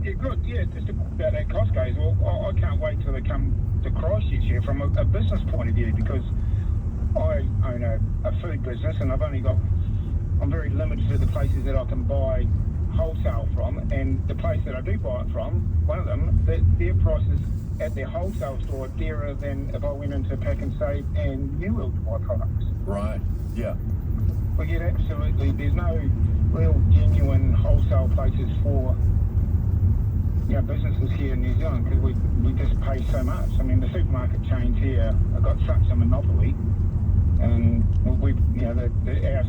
Yeah, good. Yeah, just about that Costco's. Well, I can't wait till they come to Christchurch here from a business point of view, because I own a food business and I'm very limited to the places that I can buy wholesale from, and the place that I do buy it from, one of them, their prices at their wholesale store are dearer than if I went into Pack and Save and New World to buy products. Right, yeah. We get absolutely, there's no real genuine wholesale places for businesses here in New Zealand, because we just pay so much. I mean, the supermarket chains here have got such a monopoly, and our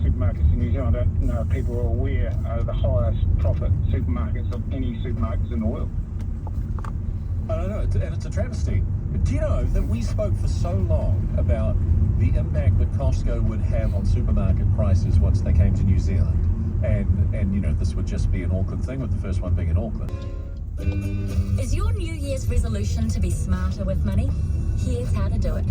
supermarkets in New Zealand, I don't know if people are aware, are the highest profit supermarkets of any supermarkets in the world. I don't know, and it's a travesty. Do you know that we spoke for so long about the impact that Costco would have on supermarket prices once they came to New Zealand? And this would just be an Auckland thing, with the first one being in Auckland. Is your New Year's resolution to be smarter with money? Here's how to do it.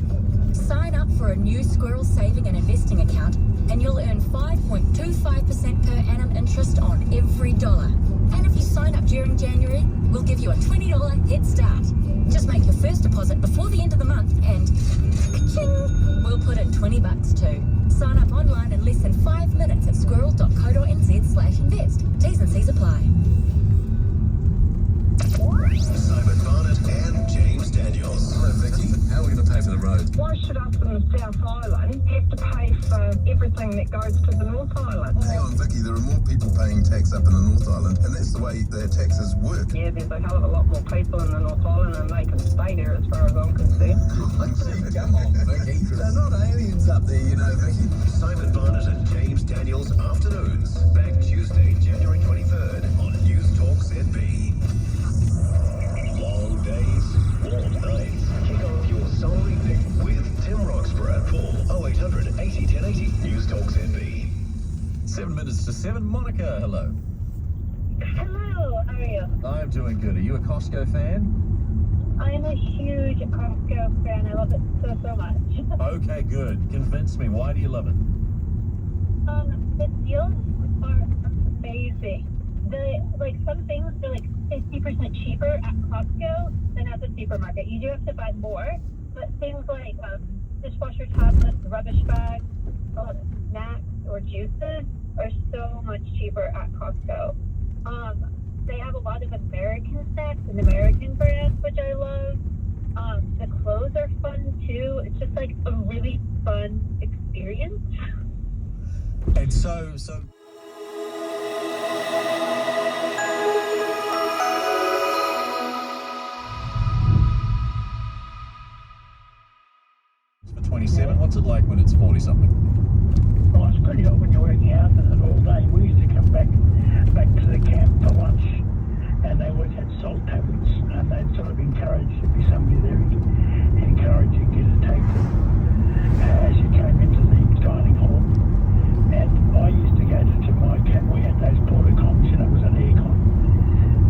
Sign up for a new Squirrel saving and investing account, and you'll earn 5.25% per annum interest on every dollar. And if you sign up during January, we'll give you a $20 head start. Just make your first deposit before the end of the month and ka-ching, we'll put in $20 too. Sign up online in less than 5 minutes at squirrel.co.nz/invest. T's and C's apply. Simon Barnett and James Daniels. Hello, Vicky. How are we going to pay for the road? Why should us in the South Island have to pay for everything that goes to the North Island? Hang on, Vicky. There are more people paying tax up in the North Island, and that's the way their taxes work. Yeah, there's a hell of a lot more people in the North Island, and they can stay there as far as I'm concerned. Come on, Vicky. They're not aliens up there, Vicky. Simon Barnett and James Daniels Afternoons. Back Tuesday, January 23rd on News Talk ZB. Long days, warm nights. Kick off your summer evening with Tim Roxburgh, Paul, 0800 80 1080. News Talk ZB. 7 minutes to 7. Monica, hello. Hello, how are you? I'm doing good. Are you a Costco fan? I'm a huge Costco fan. I love it so much. Okay, good. Convince me. Why do you love it? The deals are amazing. Some things are 50% cheaper at Costco than at the supermarket. You do have to buy more, but things like dishwasher tablets, rubbish bags, snacks or juices are so much cheaper at Costco. They have a lot of American snacks and American brands, which I love. The clothes are fun too. It's just a really fun experience. And so for 27, what's it like when it's 40 something? Well, it's pretty hot when you're working out all day. We used to come back to the camp for lunch, and they always had salt tablets, and they'd sort of encourage, there'd be somebody there encouraging you to take them as you came into the dining hall. And I used to go to my camp, we had those porta cons, it was an aircon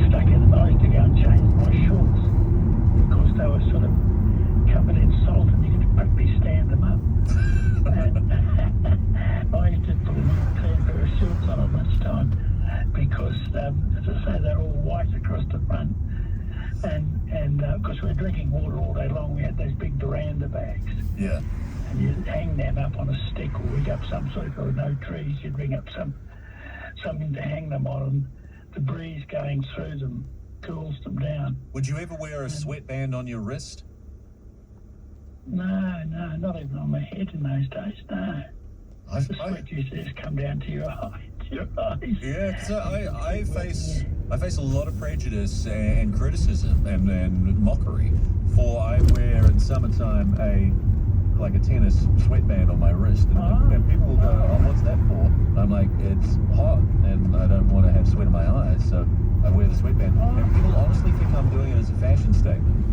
stuck in them. I used to go and change my shorts because they were sort of covered in salt, and you could quickly stand them up. And I used to put a clean pair of shorts on at lunchtime because, as I say, they're all white across the front. And because we were drinking water all day long, we had those big veranda bags. Yeah. And you'd hang them up on a stick or rig up some sort of, no trees, you'd ring up something to hang them on, and the breeze going through them cools them down. Would you ever wear a sweatband on your wrist? No, not even on my head in those days, no. The sweat used to just come down to your eyes. Yeah, so I face a lot of prejudice and criticism and mockery, for I wear in summertime a tennis sweatband on my wrist, and people will go, "Oh, what's that for?" I'm like, "It's hot, and I don't want to have sweat in my eyes, so I wear the sweatband." And people honestly think I'm doing it as a fashion statement,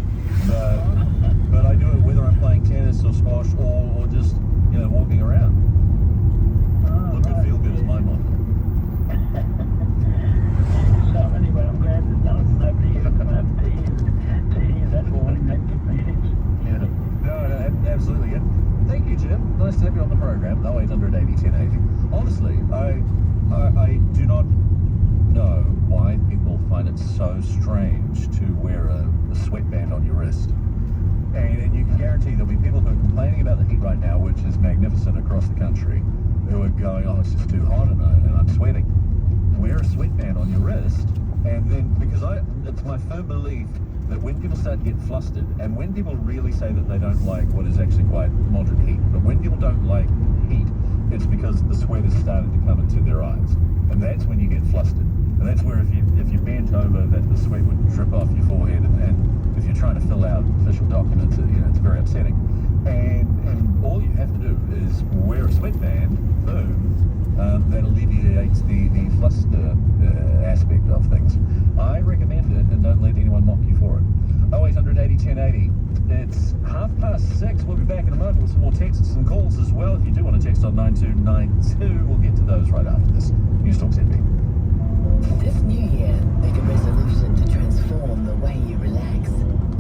but I do it whether I'm playing tennis or squash or just walking around. Look and feel good is my motto. So anyway, I'm glad that nobody here can have to hear that warning. That gives me heaps. Yeah, no, absolutely. And thank you, Jim. Nice to have you on the program. 0800 80 1080. Honestly, I do not know why people find it so so strange to wear a sweatband on your wrist. And you can guarantee there'll be people who are complaining about the heat right now, which is magnificent across the country, who are going, oh, it's just too hot and I'm sweating. Wear a sweatband on your wrist, and then, because it's my firm belief that when people start to get flustered, and when people really say that they don't like what is actually quite moderate heat, but when people don't like heat, it's because the sweat is starting to come into their eyes. And that's when you get flustered. And that's where if you bent over, that the sweat would drip off your forehead, and if you're trying to fill out official documents, it's very upsetting. And all you have to do is wear a sweatband, boom, that alleviates the fluster aspect of things. I recommend it, and don't let anyone mock you for it. 0800 80 1080. It's 6:30. We'll be back in a moment with some more texts and calls as well. If you do want to text on 9292, we'll get to those right after this. News Talk ZB. This new year, make a resolution to transform the way you relax.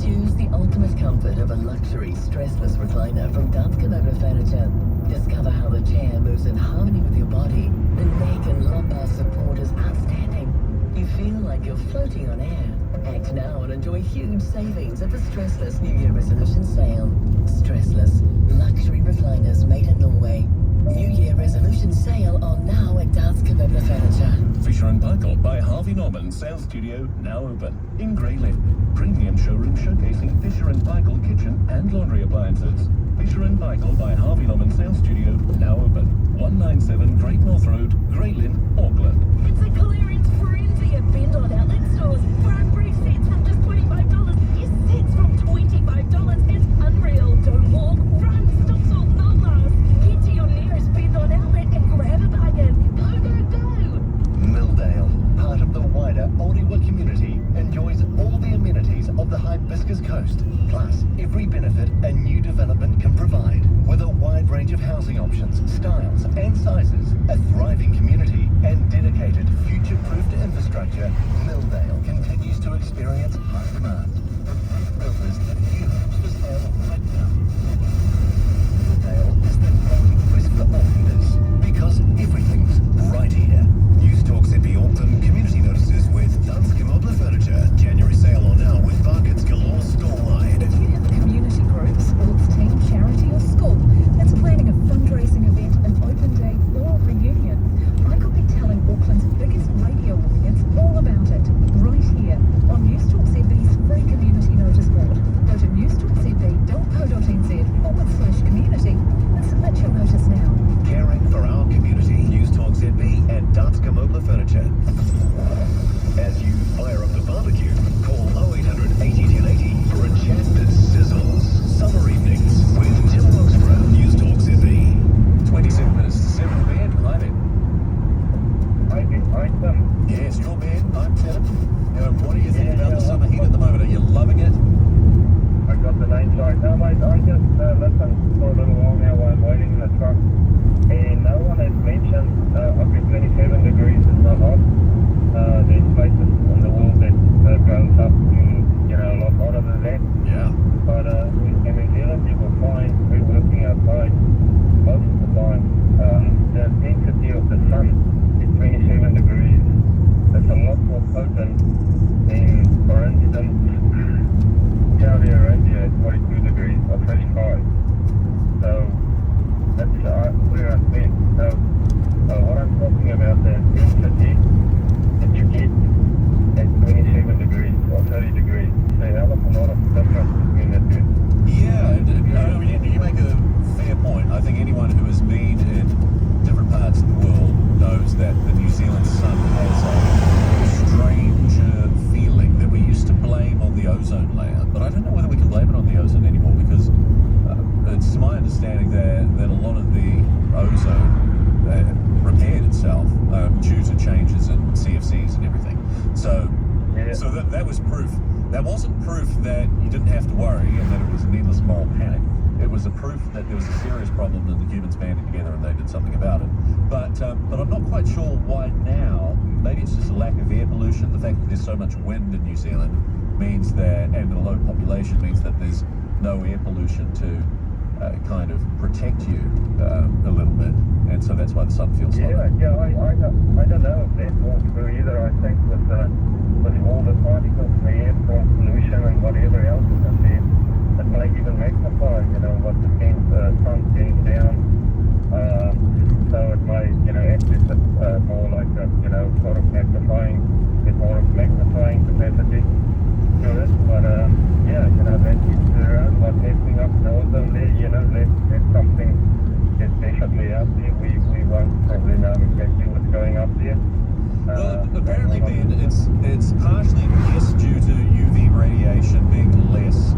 Choose the ultimate comfort of a luxury, stressless recliner from Danske Furniture. Discover how the chair moves in harmony with your body. The neck and lumbar support is outstanding. You feel like you're floating on air. Act now and enjoy huge savings at the Stressless New Year Resolution Sale. Stressless, luxury recliners made in Norway. New Year Resolution Sale on now at Danske Furniture. Fisher & Paykel by Harvey Norman Sales Studio now open in Grey Lynn. Premium showroom showcasing Fisher & Paykel kitchen and laundry appliances. Fisher & Paykel by Harvey Norman Sales Studio now open. 197 Great North Road, Grey Lynn, Auckland. It's a clearance frenzy at Bend-On Outlet stores. Front brief sets from just $25. Yes, sets from $25. It's unreal. Don't walk, run, stops will not last. Get to your nearest Bend-On Outlet and grab a bargain. Go, go, go! Milldale, part of the wider Orewa community, enjoys all the amenities of the Hibiscus Coast, plus every benefit a new development can provide. With a wide range of housing options, styles and sizes, a thriving community and dedicated future-proofed infrastructure, Milldale continues to experience high demand. The group builders that you for sale right now. Milldale is the golden quest for Aucklanders, because everything's right here. News Talk ZB Auckland community notices with Danske Furniture. January sale on now with bargains galore store-wide. If you have a community group, sports team, charity or school that's planning a fundraising event, an open day or reunion, I could be telling Auckland's biggest radio audience all about it right here on News Talk ZB's free community notice board. Go to newstalkzb.co.nz/community and submit your notice now. Caring for our community. News Talk ZB and Danske Furniture. As you fire up the barbecue, call 0800 80 1080 for a chat that sizzles. Summer evenings with Tim Roxburgh. News Talk ZB. 27 minutes to 7. Ben, hi Ben. Hi, Tim. Yes, you're Ben. I'm Tim. What do you think about the summer heat at the moment? Are you loving it? I got the names right now, mate. I just listened for a little while now while I'm waiting in the truck, and no one has mentioned up to 27 degrees is not hot. There's places in the world that goes up to, a lot hotter than that. Yeah. But in New Zealand, you will find we're working outside most of the time. The intensity of the sun is 27 degrees. It's a lot more potent than, for instance, Karekare Ranges at 42 degrees or 35. So that's where I'm at. So what I'm talking about, the intensity that you get at 27 degrees or 30 degrees. So that was a lot of difference between the two. Yeah, you make a fair point. I think anyone who has been in different parts of the world knows that the New Zealand sun has a strange feeling that we used to blame on the ozone layer. But I don't know whether we can blame it on the ozone anymore, because it's my understanding that a lot of the ozone repaired itself due to changes in CFCs and everything. So that was proof. That wasn't proof that you didn't have to worry and that it was a needless moral panic. It was a proof that there was a serious problem and the humans banded together and they did something about it. But I'm not quite sure why now. Maybe it's just a lack of air pollution. The fact that there's so much wind in New Zealand means that, and a low population means that there's no air pollution to kind of protect you a little bit. and so that's why the sun feels hotter. I don't know if that's all true either. I think with all the particles in the air from pollution and whatever else is in there, it might even magnify, what the sun sends down. So it might, act as more like a, sort of magnifying, get more of magnifying capacity to it. But that keeps around what's happening up north and there, that's something that's definitely out there. We won't probably know exactly what's going up there. Well, apparently, Ben, it's partially, yes, due to UV radiation being less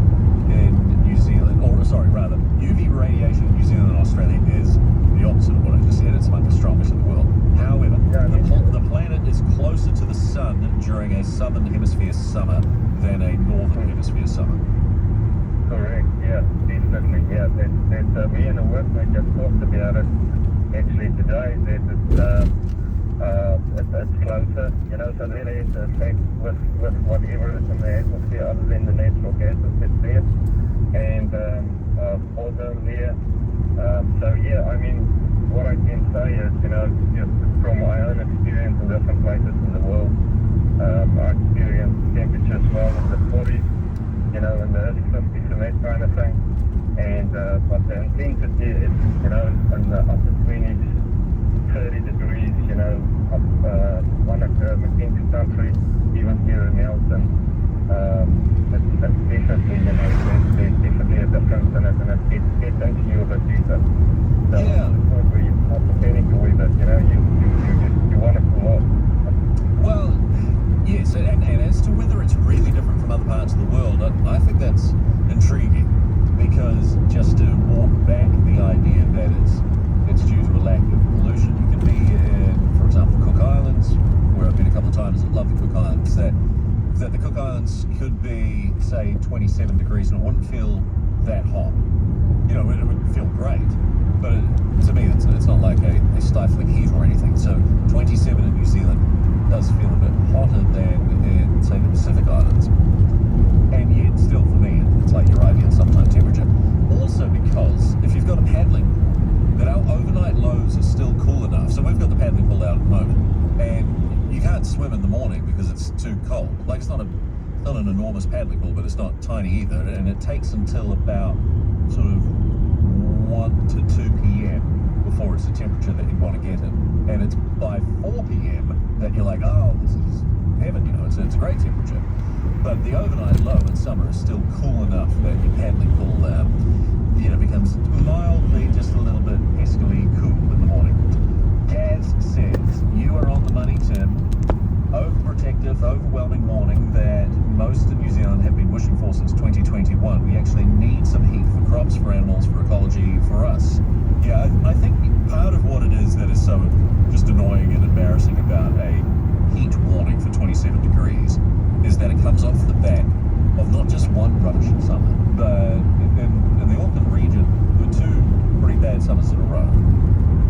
in New Zealand, or sorry, rather, UV radiation in New Zealand and Australia is the opposite of what I just said. It's among the strongest in the world. However, the planet is closer to the sun during a southern hemisphere summer than a northern hemisphere summer. Correct, yeah, definitely, yeah. That's me and a workmate just talked about it actually today, that it's closer, so that has an effect with whatever is in the atmosphere other than the natural gases that's there, and ozone there. So yeah, I mean, what I can say is, just from my own experience in different places in the world, I experienced temperatures well in the 40s, in the early 50s and that kind of thing, and but the intensity is, in the upper 20s, 30 degrees, up one of the Mackenzie country, even here in Nelson. It's definitely, there's definitely a difference in it, and it gets into you a bit deeper. So Yeah. to the point where you're not panicking a wee bit, you want to cool off. Well, yes, and as to whether it's really different from other parts of the world, I think that's intriguing, because just to walk back the idea that it's due to a lack of pollution. You can be in, for example, Cook Islands, where I've been a couple of times. I love the Cook Islands. That the Cook Islands could be, say, 27 degrees and it wouldn't feel that hot. It would feel great, but to me, it's not like a stifling heat or anything. So 27 in New Zealand does feel a bit hotter than in, say, the Pacific Islands. And yet, still for me, it's like your ideal summertime temperature. Also because, if you've got a paddling, that our overnight lows are still cool enough. So we've got the paddling pool out at the moment, and you can't swim in the morning because it's too cold. Like, it's not an enormous paddling pool, but it's not tiny either, and it takes until about sort of 1 to 2 p.m. before it's a temperature that you want to get in. And it's by 4 p.m. that you're like, oh, this is heaven, it's a great temperature. But the overnight low in summer is still cool enough that your paddling pool, becomes mildly, just a little bit pescally cool in the morning. Gaz says, you are on the money, Tim. Overprotective, overwhelming warning that most of New Zealand have been wishing for since 2021. We actually need some heat for crops, for animals, for ecology, for us. Yeah, I think part of what it is that is so just annoying and embarrassing about a heat warning for 27 degrees is that it comes off the back of not just one rubbish summer, but in the Auckland region, there were 2 pretty bad summers in a row.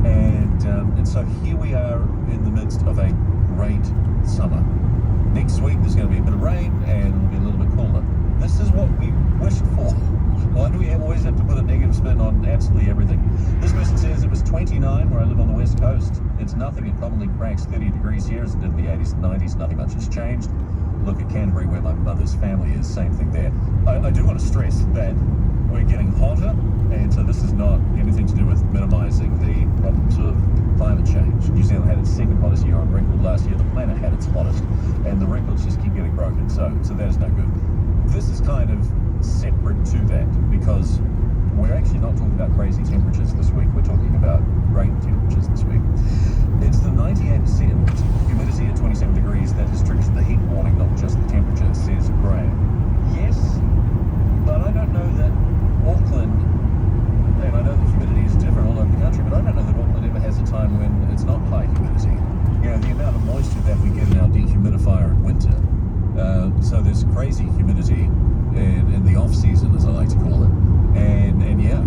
And so here we are in the midst of a great summer. Next week there's going to be a bit of rain and it'll be a little bit cooler. This is what we wished for. Why do we always have to put a negative spin on absolutely everything? This person says it was 29 where I live on the west coast. It's nothing. It commonly cracks 30 degrees here as it did in the 80s and 90s. Nothing much has changed. Look at Canterbury where my mother's family is. Same thing there. I do want to stress that we're getting hotter, and so this is not anything to do with minimising the problems of climate change. New Zealand had its second hottest year on record last year. The planet had its hottest, and the records just keep getting broken. So that is no good. This is kind of separate to that, because we're actually not talking about crazy temperatures this week. We're talking about great temperatures this week. It's the 98% humidity at 27 degrees that has triggered the heat warning, not just the temperature, says Graham. Yes, but I don't know that Auckland, and I know the humidity is different all over the country, but I don't know that Auckland ever has a time when it's not high humidity. The amount of moisture that we get in our dehumidifier in winter. So there's crazy humidity in the off-season, as I like to call it. And yeah,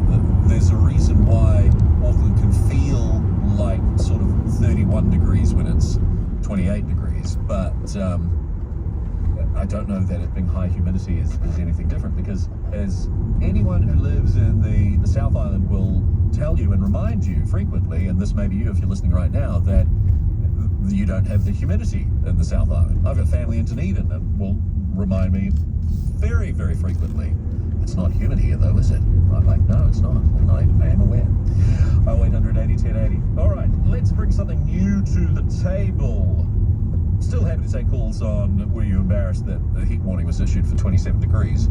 there's a reason why Auckland can feel like sort of 31 degrees when it's 28 degrees. But I don't know that it being high humidity is anything different, because as anyone who lives in the South Island will tell you and remind you frequently, and this may be you if you're listening right now, that you don't have the humidity in the South Island. I've got family in Dunedin and will remind me very, very frequently. It's not humid here though, is it? I'm like, no, it's not. And I am aware. 0800 80 1080. All right, let's bring something new to the table. Still happy to take calls on were you embarrassed that the heat warning was issued for 27 degrees.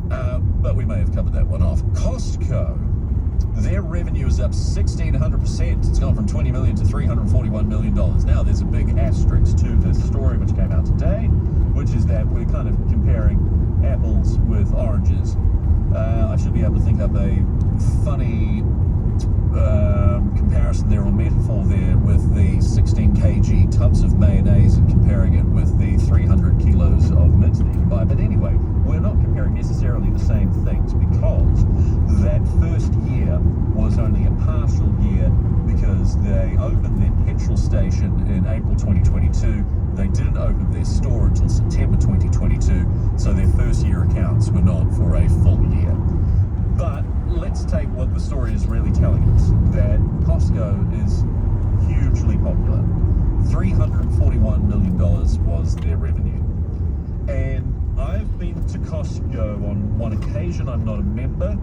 But we may have covered that one off. Costco, their revenue is up 1,600%. It's gone from $20 million to $341 million. Now, there's a big asterisk to this story which came out today, which is that we're kind of comparing apples with oranges. I should be able to think up a funny comparison there, or metaphor there, with the 16 kg tubs of mayonnaise and comparing it with the 300 kilos of mince that you can buy. But anyway, we're not comparing necessarily the same things, because that first year was only a partial year because they opened their petrol station in April 2022. They didn't open their store until September 2022, so their first year accounts were not for a full year. But let's take what the story is really telling us, that Costco is hugely popular. $341 million was their revenue. And I've been to Costco on one occasion. I'm not a member,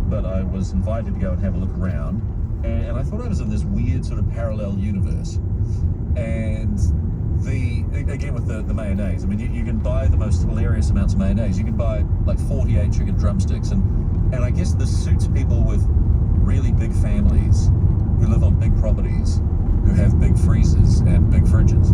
but I was invited to go and have a look around. And I thought I was in this weird sort of parallel universe. And again with the mayonnaise, I mean, you can buy the most hilarious amounts of mayonnaise. You can buy like 48 chicken drumsticks, and I guess this suits people with really big families who live on big properties, who have big freezers and big fridges.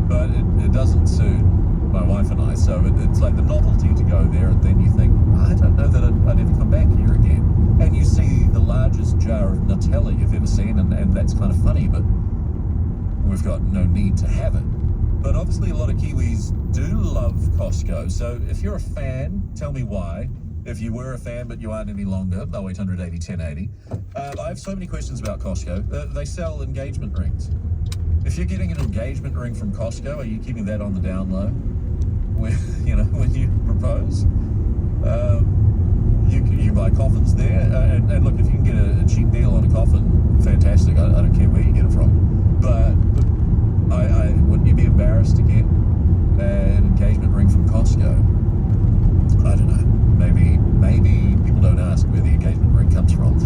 But it doesn't suit my wife and I, so it's like the novelty to go there, and then you think, I don't know that I'd ever come back here again. And you see the largest jar of Nutella you've ever seen, and that's kind of funny, but we've got no need to have it. But obviously a lot of Kiwis do love Costco, so if you're a fan, tell me why. If you were a fan but you aren't any longer, 0800 80 1080. I have so many questions about Costco. They sell engagement rings. If you're getting an engagement ring from Costco, are you keeping that on the down low? When you propose? You buy coffins there, and look, if you can get a cheap deal on a coffin, fantastic. I don't care where you get it from. But I wouldn't you be embarrassed to get an engagement ring from Costco? I don't know. Maybe people don't ask where the engagement ring comes from.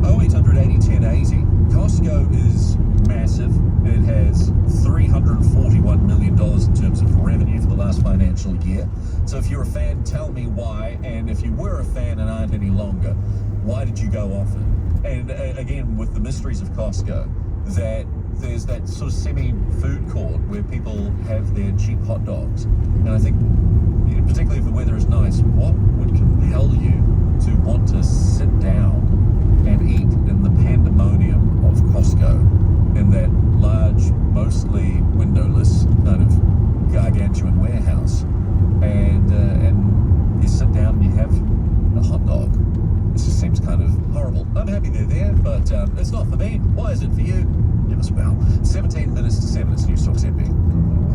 0800 80 1080. Costco is massive. It has $341 million in terms of revenue for the last financial year. So if you're a fan, tell me why. And if you were a fan and aren't any longer, why did you go off it? And again, with the mysteries of Costco, that there's that sort of semi-food court where people have their cheap hot dogs. And I think, particularly if the weather is nice, what would compel you to want to sit down and eat in the pandemonium of Costco, in that large, mostly windowless kind of gargantuan warehouse, and you sit down and you have a hot dog? This just seems kind of horrible. I'm happy they're there, but it's not for me. Why is it for you? Give us a bell. 17 minutes to 7, it's News Talk ZB.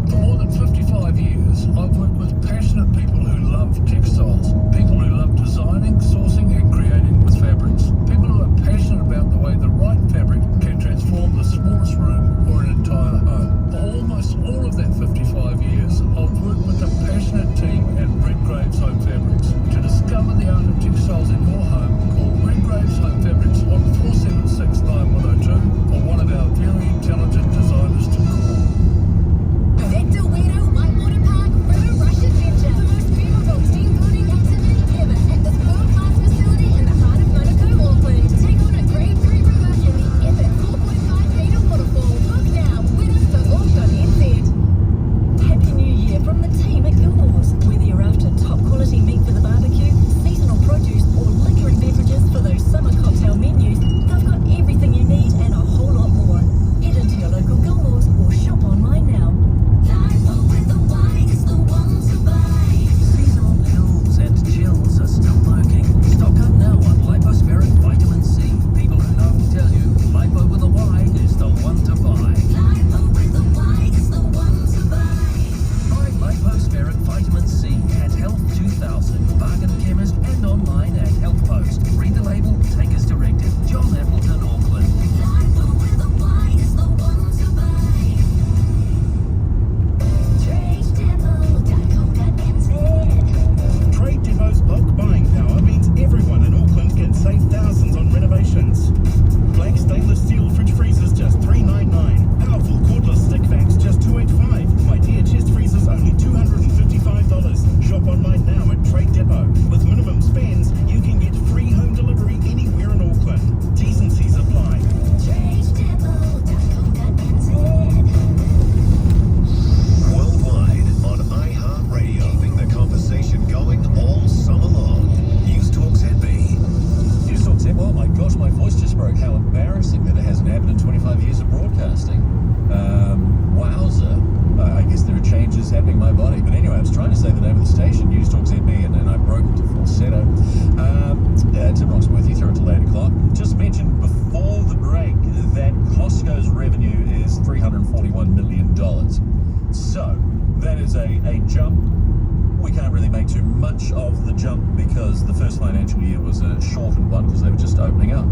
For more than 55 years, I've worked with passionate people who love textiles, people who love designing, sourcing and creating with fabrics, people who are passionate about the way the right fabric can transform the smallest room or an entire home. For almost all of that 55 years, I've worked with a passionate team at Redgrave's Home Fabrics. To discover the art of textiles in your home, call Redgrave's Home Fabrics on 476 9102 or one of our very intelligent designers to call. Victor Weirdo, Whitewater Park, River Rushes too much of the jump because the first financial year was a shortened one because they were just opening up.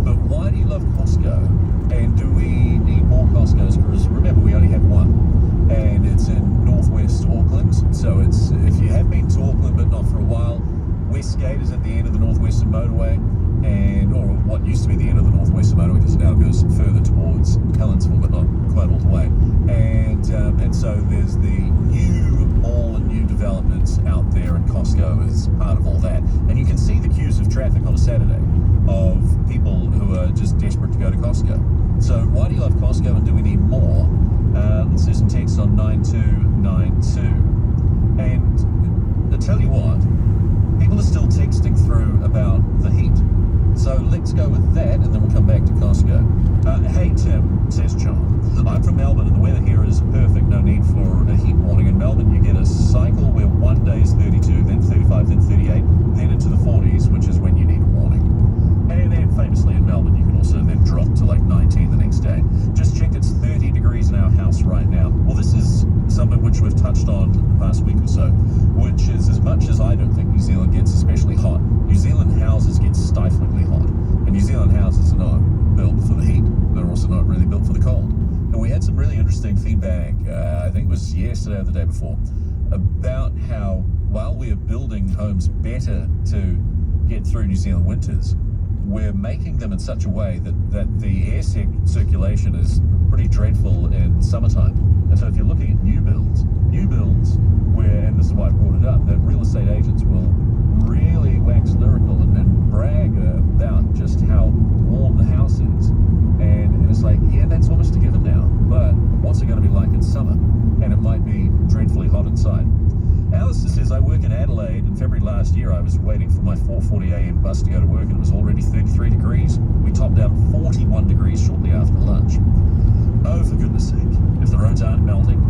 But why do you love Costco? And do we need more Costcos? Because remember, we only have one, and it's in northwest Auckland. So it's, if you have been to Auckland but not for a while, Westgate is at the end of the Northwestern Motorway, and or what used to be the end of the Northwestern Motorway because it now goes further towards Helensville, but not quite all the way. And so there's the new mall and new developments out there, and Costco is part of all that. And you can see the queues of traffic on a Saturday of people who are just desperate to go to Costco. So why do you love Costco, and do we need more? Let's do some text on 9292. And I tell you what, people are still texting through about the heat. So let's go with that, and then we'll come back to Costco. Hey Tim, says John, I'm from Melbourne, and the weather here is perfect. No need for a heat warning. In Melbourne, you get a cycle where one day is 32, then 35, then 38, then into the 40s, which is when you need a warning. And then famously in Melbourne, you can also then drop to like 19 the next day. Just checked, it's 30 degrees in our house right now. Well, this is something which we've touched on the past week or so, which is, as much as I don't think New Zealand gets especially hot, New Zealand houses get stiflingly hot. And New Zealand houses are not built for the heat. They're also not really built for the cold. And we had some really interesting feedback, I think it was yesterday or the day before, about how while we are building homes better to get through New Zealand winters, we're making them in such a way that the air circulation is pretty dreadful in summertime. And so if you're looking at new builds where, and this is why I brought it up, that real estate agents will really wax lyrical and brag about just how warm the house is. And it's like, yeah, that's almost a given now. But what's it going to be like in summer? And it might be dreadfully hot inside. Alistair says, I work in Adelaide. In February last year, I was waiting for my 4:40 a.m. bus to go to work, and it was already 33 degrees. We topped out 41 degrees shortly after lunch. Oh, for goodness sake, if the roads aren't melting,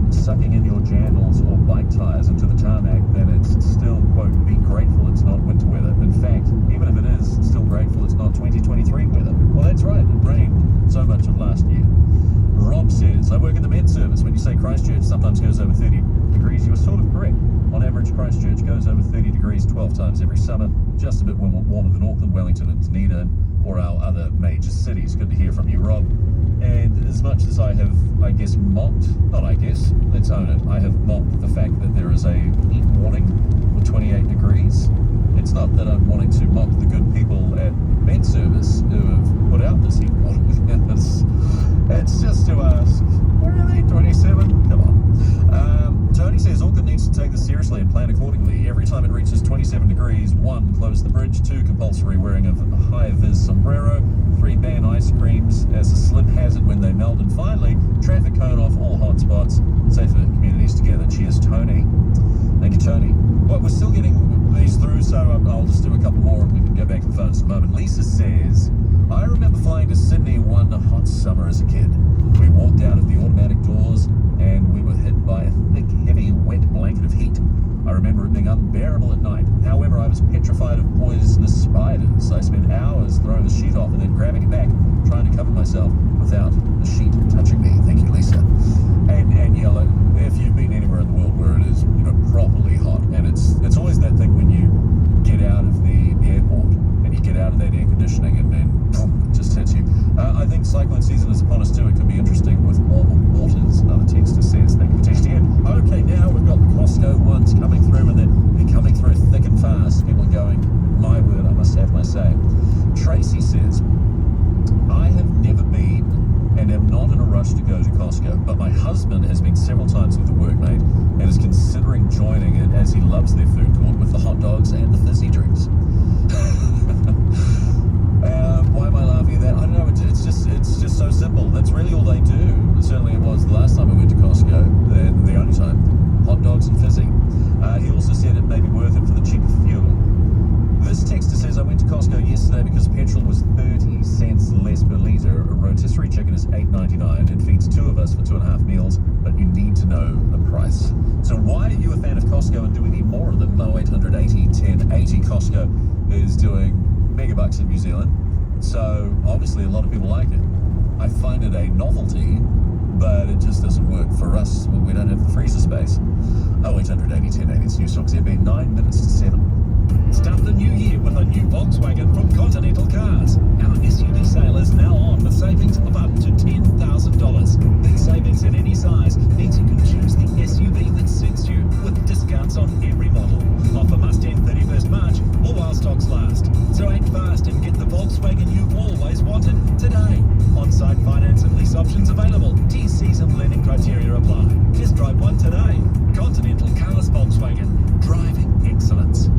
sucking in your jandals or bike tires into the tarmac, then it's still, quote, be grateful it's not winter weather. In fact, even if it is, still grateful it's not 2023 weather. Well, that's right, it rained so much of last year. Rob says, I work in the med service. When you say Christchurch sometimes goes over 30 degrees, you're sort of correct. On average, Christchurch goes over 30 degrees 12 times every summer, just a bit warmer than Auckland, Wellington and Dunedin, or our other major cities. Good to hear from you, Rob. And as much as I have, I guess, let's own it, I have mocked the fact that there is a heat warning with 28 degrees. It's not that I'm wanting to mock the good people at med service who have put out this heat warning. It's just to ask, really, 27? Come on. Tony says Auckland needs to take this seriously and plan accordingly. Every time it reaches 27 degrees, 1, close the bridge, 2, compulsory wearing of a high-vis sombrero, 3, ban ice creams as a slip hazard when they melt, and finally, traffic cone off all hotspots, safer communities together. Cheers, Tony. Thank you, Tony. Well, we're still getting these through, so I'll just do a couple more and we can go back to the phones in a moment. Lisa says, I remember flying to Sydney one hot summer as a kid. We walked out of the automatic doors and we were hit by a thick, heavy, wet blanket of heat. I remember it being unbearable at night. However, I was petrified of poisonous spiders. I spent hours throwing the sheet off and then grabbing it back, trying to cover myself without the sheet touching me. Thank you, Lisa. And yeah, like, if you've been anywhere in the world where it is, properly hot, and it's always that thing when you get out of the airport and you get out of that air conditioning and boom, it just hits you. I think cyclone season is upon us too. It could be interesting with warmer waters. Another texter says, thank you for texting in. Okay, now we've got the Costco ones coming through, and they're coming through thick and fast. People are going, my word, I must have my say. Tracy says, I have never been and am not in a rush to go to Costco, but my husband has been several times with a workmate and is considering joining it as he loves their food court with the hot dogs and the fizzy drinks. Why am I laughing at that? I don't know, it's just so simple. That's really all they do. Certainly it was the last time I went to Costco, the only time. Hot dogs and fizzy. He also said it may be worth it for the cheaper fuel. This texter says, I went to Costco yesterday because petrol was 30 cents less per litre. A rotisserie chicken is $8.99. It feeds 2 of us for 2.5 meals, but you need to know the price. So why are you a fan of Costco, and do we need more of them? 0800 80 10 80. Costco is doing megabucks in New Zealand, so obviously a lot of people like it. I find it a novelty but it just doesn't work for us. We don't have the freezer space. 0800 80 1080, it's News Talk ZB, 9 minutes to 7. Start the new year with a new Volkswagen from Continental Cars. Our SUV sale is now on with savings of up to $10,000. These savings in any size means you can choose the SUV that suits you with discounts on every model. Offer must end 31st March or while stocks last. So act fast and get the Volkswagen you've always wanted today. On-site finance and lease options available. TCs and lending criteria apply. Test drive one today. Continental Cars Volkswagen. Driving excellence.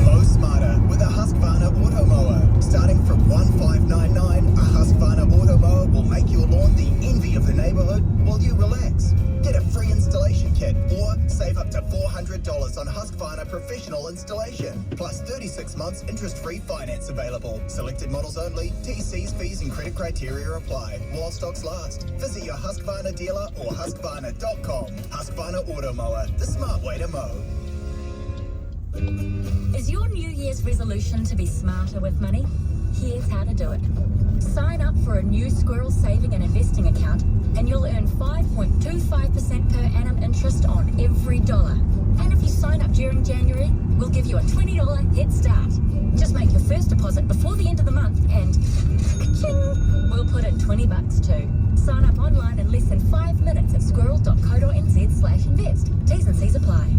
Mow smarter with a Husqvarna auto mower. Starting from $1,599, a Husqvarna auto mower will make your lawn the envy of the neighborhood while you relax. Get a free installation kit or save up to $400 on Husqvarna professional installation. Plus 36 months interest-free finance available. Selected models only. TCs, fees and credit criteria apply while stocks last. Visit your Husqvarna dealer or husqvarna.com. Husqvarna auto mower, the smart way to mow. Is your New Year's resolution to be smarter with money? Here's how to do it. Sign up for a new squirrel saving and investing account and you'll earn 5.25% per annum interest on every dollar. And if you sign up during January, we'll give you a $20 head start. Just make your first deposit before the end of the month and ka-ching, we'll put in $20 too. Sign up online in less than 5 minutes at squirrel.co.nz/invest. T's and C's apply.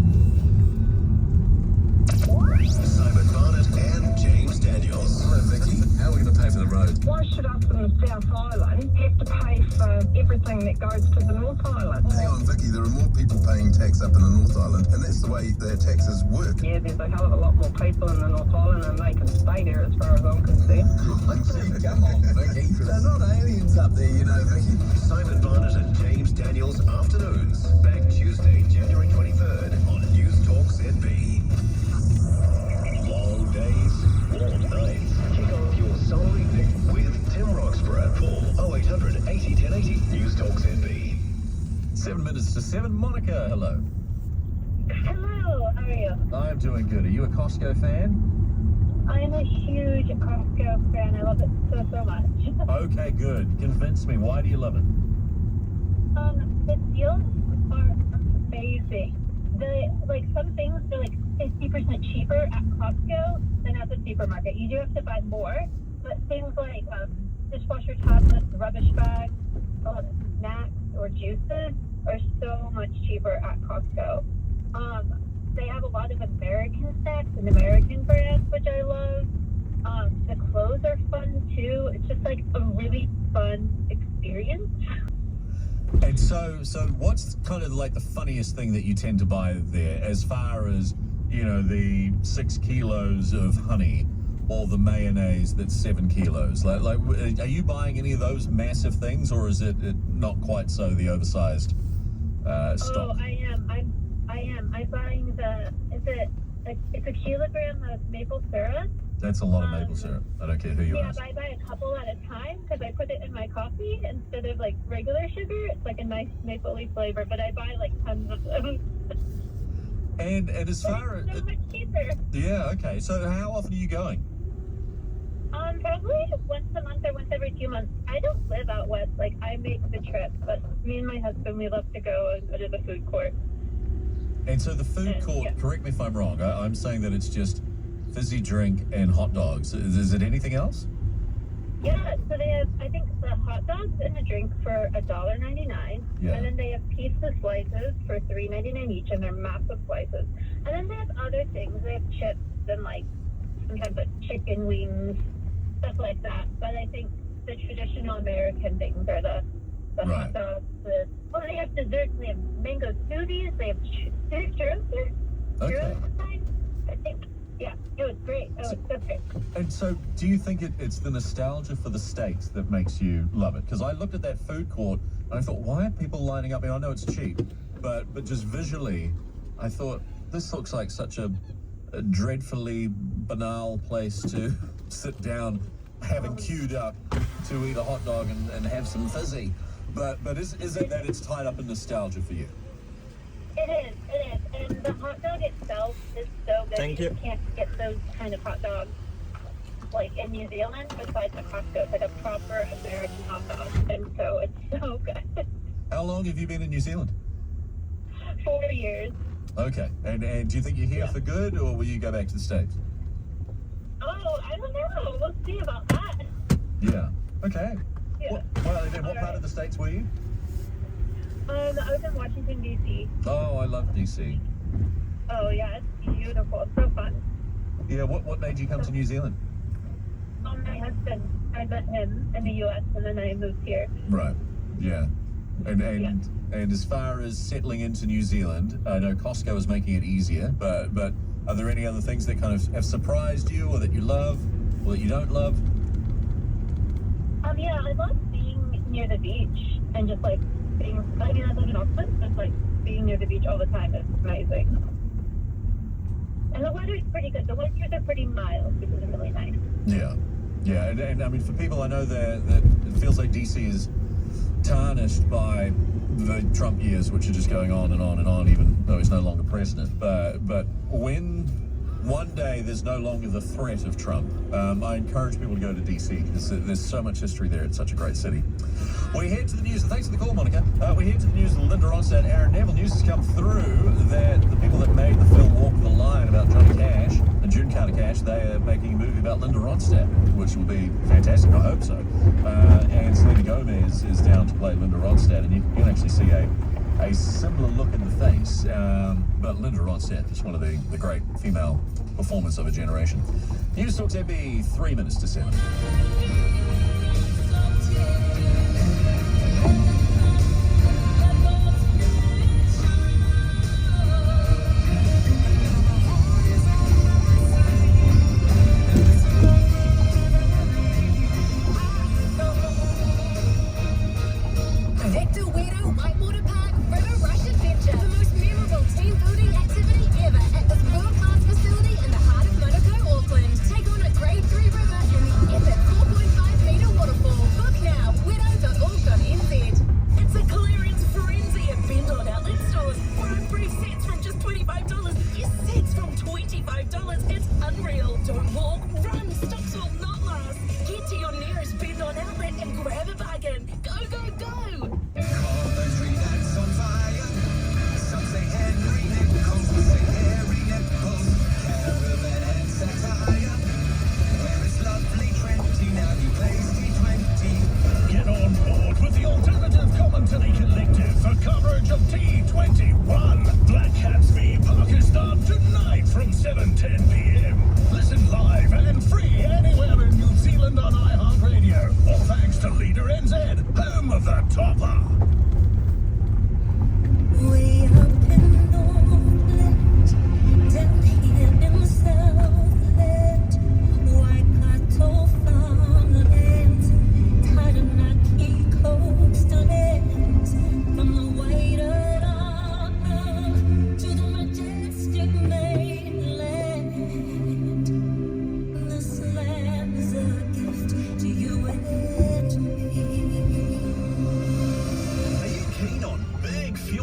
Simon Barnett and James Daniels. Hello, Vicky. How are we going to pay for the road? Why should us in the South Island have to pay for everything that goes to the North Island? Hang on, Vicky, there are more people paying tax up in the North Island, and that's the way their taxes work. Yeah, there's a hell of a lot more people in the North Island and they can stay there as far as I'm concerned. Come on, Vicky. They're not aliens up there, you know, Vicky. Simon Barnett and James Daniels Afternoons. Back Tuesday, January 23rd on News Talk ZB. Long days, warm nights. Kick off your summer evening with Tim Roxburgh at Paul 0800 80 1080 News Talk ZB. 7 minutes to 7. Monica, hello. Hello, how are you? I'm doing good. Are you a Costco fan? I'm a huge Costco fan. I love it so much. Okay, good. Convince me. Why do you love it? The deals are amazing. Some things are like 50% cheaper at Costco than at the supermarket. You do have to buy more, but things like dishwasher tablets, rubbish bags, snacks or juices are so much cheaper at Costco. They have a lot of American snacks and American brands, which I love. The clothes are fun too. It's just like a really fun experience. And so what's kind of like the funniest thing that you tend to buy there, as far as, you know, the 6 kilos of honey or the mayonnaise that's 7 kilos? Like, are you buying any of those massive things, or is it not quite so, the oversized stock? Oh, I am. I'm buying it's a kilogram of maple syrup. That's a lot of maple syrup. I don't care who you ask. Yeah, but I buy a couple at a time because I put it in my coffee instead of like regular sugar. It's like a nice mapley flavor, but I buy like tons of them. And as far as... so much cheaper. Yeah, okay. So how often are you going? Probably once a month or once every 2 months. I don't live out west. Like, I make the trip, but me and my husband, we love to go and go to the food court. And so the food court, yeah. correct me if I'm wrong, I'm saying that it's just fizzy drink and hot dogs. Is it anything else? Yeah, so they have, I think, the hot dogs and a drink for $1.99. Yeah. And then they have pizza slices for $3.99 each, and they're massive slices. And then they have other things. They have chips and, like, sometimes like chicken wings, stuff like that. But I think the traditional American things are the Right. hot dogs. They have desserts. They have mango smoothies. They have churros. Okay. I think, yeah, it was great. It was so great. And so do you think it's the nostalgia for the States that makes you love it? Because I looked at that food court and I thought, why are people lining up? I know it's cheap, but just visually, I thought, this looks like such a dreadfully banal place to sit down, having queued up to eat a hot dog and have some fizzy. But is it that it's tied up in nostalgia for you? It is. And the hot dog itself is so good. Thank you. Can't get those kind of hot dogs like in New Zealand besides the Costco. It's like a proper American knockoff, and so it's so good. How long have you been in New Zealand? 4 years. Okay, and do you think you're here for good, or will you go back to the States? Oh, I don't know. We'll see about that. Yeah. Okay. Yeah. Well, then what part of the States were you? I was in Washington, D.C. Oh, I love DC. Oh, yeah, it's beautiful. It's so fun. Yeah, what made you come to New Zealand? My husband, I met him in the U.S. and then I moved here. Right. Yeah. And as far as settling into New Zealand, I know Costco is making it easier, but are there any other things that kind of have surprised you, or that you love, or that you don't love? Yeah, I love being near the beach and just like being. I mean, I live in Auckland, just like being near the beach all the time is amazing. And the weather is pretty good. The winters are pretty mild, which is really nice. Yeah. Yeah, and I mean, for people I know that it feels like DC is tarnished by the Trump years, which are just going on and on and on, even though he's no longer president. But when one day there's no longer the threat of Trump, I encourage people to go to DC because there's so much history there. It's such a great city. We head to the news. Thanks for the call, Monica. We head to the news. Linda Ronstadt, Aaron Neville. News has come through that the people that made the film Walk the Line about Johnny Cash and June Carter Cash, they are making a movie about Linda Ronstadt, which will be fantastic. I hope so. And Selena Gomez is down to play Linda Ronstadt, and you can actually see a similar look in the face. But Linda Ronstadt is one of the great female performers of a generation. News Talks every 3 minutes to 7.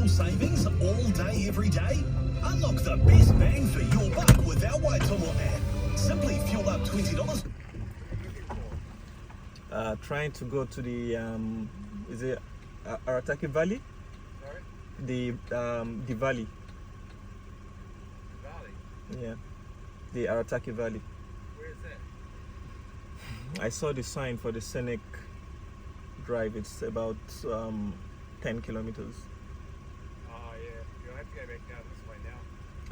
Savings all day, every day? Unlock the best bang for your buck with our Waitakere app. Simply fuel up $20. Trying to go to the is it Arataki Valley? Sorry? The valley. Valley? Yeah, the Arataki Valley. Where is that? I saw the sign for the scenic drive. It's about 10 kilometers. Oh yeah, you'll have to go back down this way now.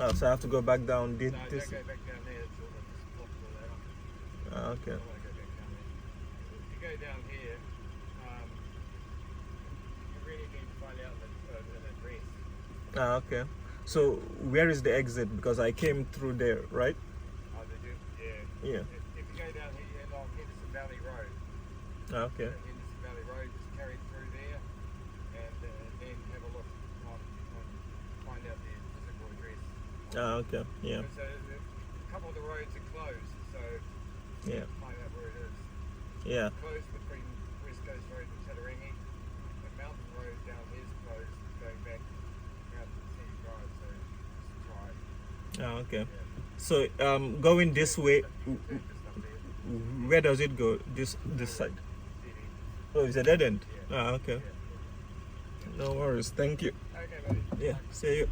Oh, so I have to go back down this. No, don't go back down there. It's all just blocked all that up. Okay. I don't want to go back down there. If you go down here, you really need to find out an address. Okay. So where is the exit? Because I came through there, right? Oh, did you? Yeah. Yeah. If you go down here along Henderson Valley Road. Okay. Henderson Valley Road, just carry through there, and then have a look on find out the physical address. Okay. Yeah. So a couple of the roads are closed, so Yeah. find out where it is. Yeah. Closed between West Coast Road and Tatarangi, but Mountain Road down here is closed going back out to the Scenic Drive, so just try. Okay. So going this way. Where does it go? This side. Oh, it's a dead end. Ah, okay. No worries. Thank you. Okay, buddy. Yeah. See you.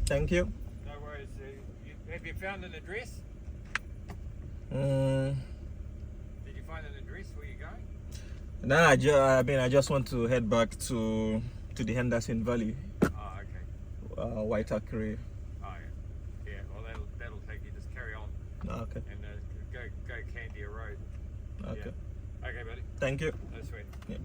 Thank you. No worries. Have you found an address? Mm, Did you find an address where you're going? nah, I just want to head back to the Henderson Valley, Oh, okay. Waitakere. Oh, yeah. Yeah, well, that'll take you. Just carry on Okay. and go Candia Road. Okay. Yeah. Okay, buddy. Thank you. No sweat. Yeah.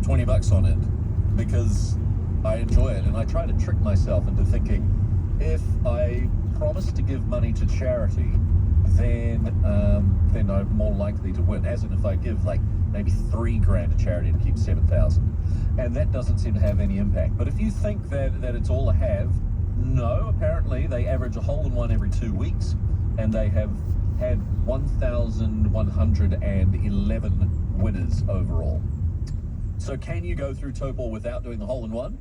$20 on it because I enjoy it, and I try to trick myself into thinking if I promise to give money to charity, then I'm more likely to win. As in, if I give like maybe $3,000 to charity to keep 7,000, and that doesn't seem to have any impact. But if you think that it's all a have, no. Apparently, they average a hole-in-one every 2 weeks, and they have had 1,111 winners overall. So can you go through Topol without doing the hole-in-one?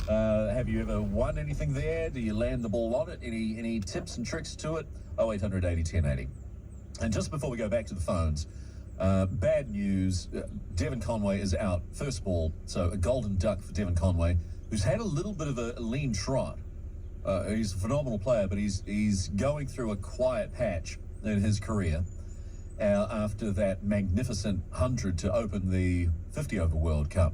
Have you ever won anything there? Do you land the ball on it? Any tips and tricks to it? 0800 80 1080. And just before we go back to the phones, bad news. Devon Conway is out. First ball, so a golden duck for Devon Conway, who's had a little bit of a lean trot. He's a phenomenal player, but he's going through a quiet patch in his career. After that magnificent 100 to open the 50 over World Cup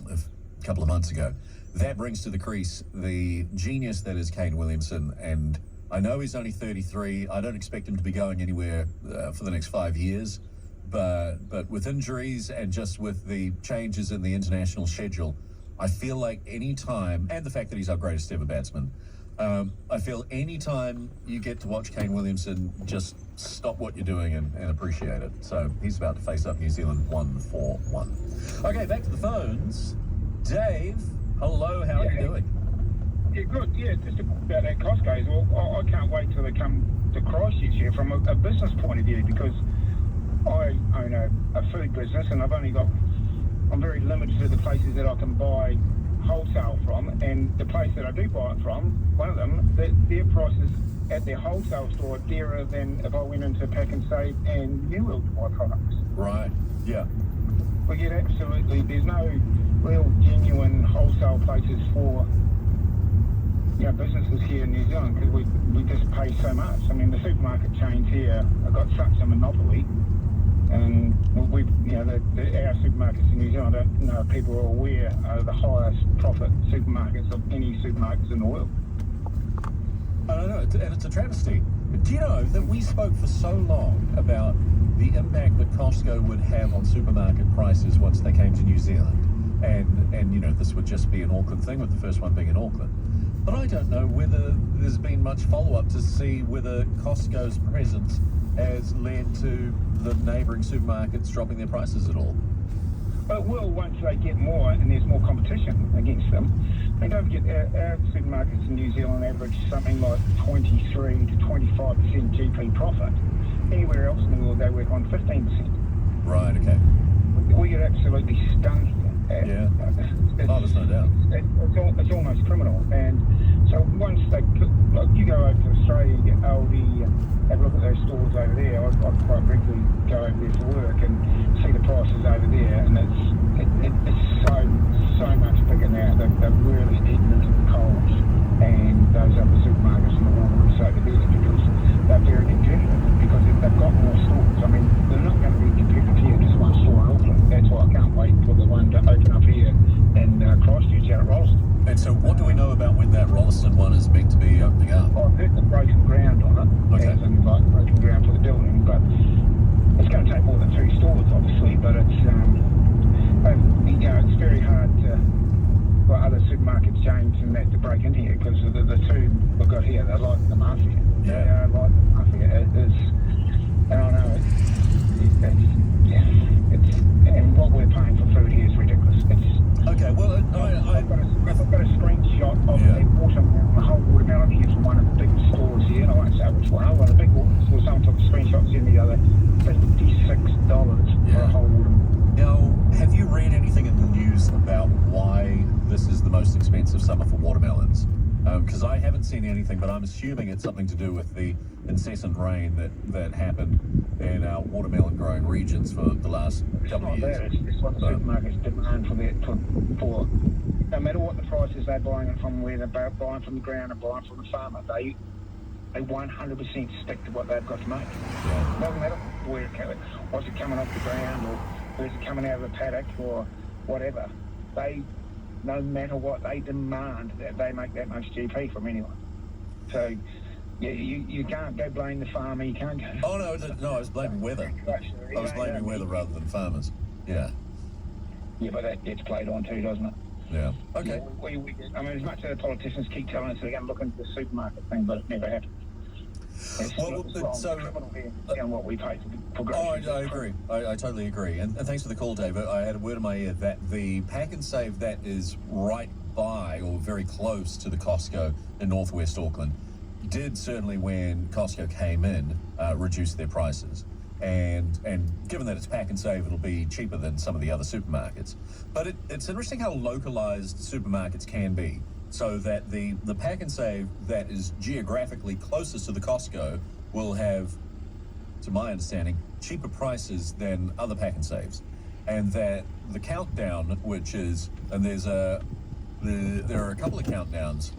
a couple of months ago. That brings to the crease the genius that is Kane Williamson, and I know he's only 33. I don't expect him to be going anywhere for the next 5 years, but with injuries and just with the changes in the international schedule, I feel like any time, and the fact that he's our greatest ever batsman, I feel any time you get to watch Kane Williamson, just stop what you're doing and appreciate it. So he's about to face up New Zealand 1-4-1. Okay, back to the phones. Dave, hello, how are you doing? Yeah, good. Yeah, just about that Costco's. Well, I can't wait till they come to Christchurch here from a business point of view, because I own a food business, and I'm very limited to the places that I can buy wholesale from, and the place that I do buy it from, one of them, their prices at their wholesale store are dearer than if I went into Pack and Save and New World to buy products. Right, yeah. We get absolutely, there's no real genuine wholesale places for businesses here in New Zealand, because we just pay so much. I mean, the supermarket chains here have got such a monopoly, and our supermarkets in New Zealand, I don't know if people are aware, are the highest profit supermarkets of any supermarkets in the world. I don't know, and it's a travesty. Do you know that we spoke for so long about the impact that Costco would have on supermarket prices once they came to New Zealand? And this would just be an Auckland thing, with the first one being in Auckland. But I don't know whether there's been much follow-up to see whether Costco's presence has led to the neighbouring supermarkets dropping their prices at all. Well, it will once they get more and there's more competition against them. And don't forget, our supermarkets in New Zealand average something like 23 to 25% GP profit. Anywhere else in the world, they work on 15%. Right, okay. We get absolutely stung here. Yeah. There's no doubt. It's almost criminal. And so once you go over to Australia, you get Aldi, have a look at those stores over there. I quite regularly go over there for work and see the prices over there, and it's so much bigger now. They've really eaten into the Coles and those other supermarkets in the Walmarts over there, because they're very competitive, because they've got more stores. I mean, they're not going to be competitive here, just one store in Auckland. That's why I can't wait for the one to open up here in Christchurch out at Rolleston. And so what do we know about when that Rolleston one is meant to be opening up? I've heard the broken ground on it, as in like broken ground for the building, but it's going to take more than 3 stores, obviously, but it's very hard for other supermarket chains and that to break in here, because the two we've got here, they're like the mafia. Yeah. They are like the mafia. because I haven't seen anything, but I'm assuming it's something to do with the incessant rain that happened in our watermelon growing regions for the last couple of years. It's what the supermarkets demand for no matter what the prices they're buying it from, where they're buying from the ground and buying from the farmer, they 100% stick to what they've got to make. Yeah. Doesn't matter where what's it coming off the ground or where's it coming out of the paddock or whatever. They, no matter what, they demand that they make that much GP from anyone. So you can't go blame the farmer. You can't go. Oh no, I was blaming weather. I was blaming weather rather than farmers. Yeah. Yeah, but that gets played on too, doesn't it? Yeah. Okay. Yeah, I mean, as much as the politicians keep telling us they're going to look into the supermarket thing, but it never happens. What we pay for groceries. I agree. I totally agree. And thanks for the call, David. I had a word in my ear that the Pack and Save that is right by or very close to the Costco in northwest Auckland did certainly, when Costco came in, reduce their prices. And given that it's Pack and Save, it'll be cheaper than some of the other supermarkets. But it's interesting how localized supermarkets can be. So that the Pack and Save that is geographically closest to the Costco will have, to my understanding, cheaper prices than other Pack and Saves. And that the Countdown, which is, and there are a couple of Countdowns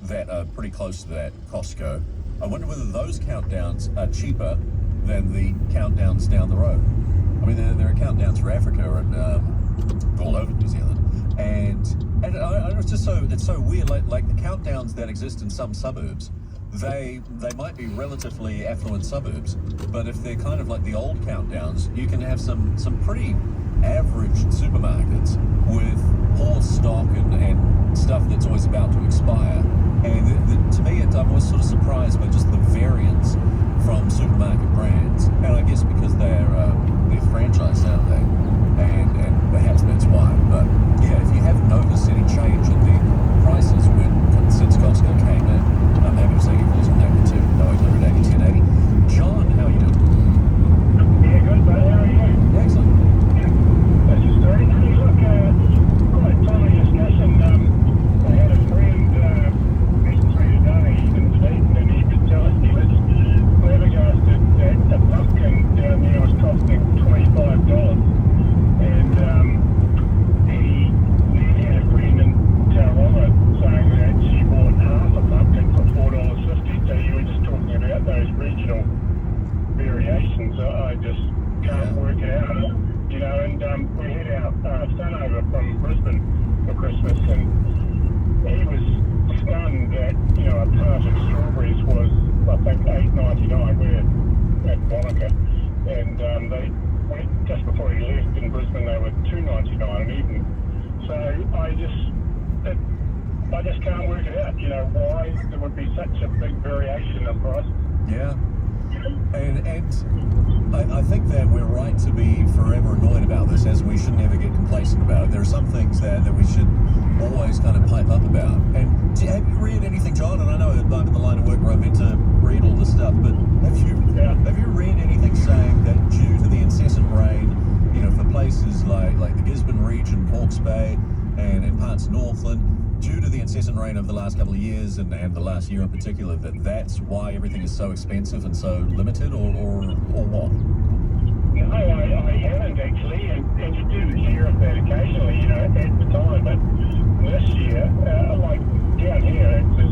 that are pretty close to that Costco. I wonder whether those Countdowns are cheaper than the Countdowns down the road. I mean, there are Countdowns for Africa and all over New Zealand. And it's just it's so weird, like the Countdowns that exist in some suburbs, they might be relatively affluent suburbs, but if they're kind of like the old Countdowns, you can have some pretty average supermarkets with poor stock and stuff that's always about to expire. And to me, I'm always sort of surprised by just the variance from supermarket brands, and I guess because they're franchised, aren't they? And perhaps that's why. But yeah, if you haven't noticed any change in the prices since Costco came in, I'm happy to say your calls on that one too. 0800 80 1080. John, how are you doing? Yeah, good, buddy. How are you? Excellent. That's just great. Hey, look, quite a timely discussion. I had a friend message me today in Sweden, and he was telling me that flabbergasted that a pumpkin down there was costing $25. And he had a friend in Tauranga saying that she bought half a pumpkin for $4.50. So you were just talking about those regional variations. I just can't work it out, you know. And we had our son over from Brisbane for Christmas, and he was stunned that, you know, a part of strawberries was, I think, $8.99. We're at Waitakere, and they went just before he left in Brisbane. They were $2.99 an even. So I just can't work it out. You know, why there would be such a big variation in price. Yeah. And I think that we're right to be forever annoyed about this, as we should never get complacent about it. There are some things that we should always kind of pipe up about. And have you read anything, John? And I know I'm in the line of work where I'm meant to read all this stuff, but have you read anything saying that due to the incessant rain, you know, for places like the Gisborne region, Hawke's Bay, and in parts of Northland, due to the incessant rain of the last couple of years and the last year in particular, that's why everything is so expensive and so limited, or what? No, I haven't actually, and you do hear of that occasionally, you know, at the time, but this year, like down here, it's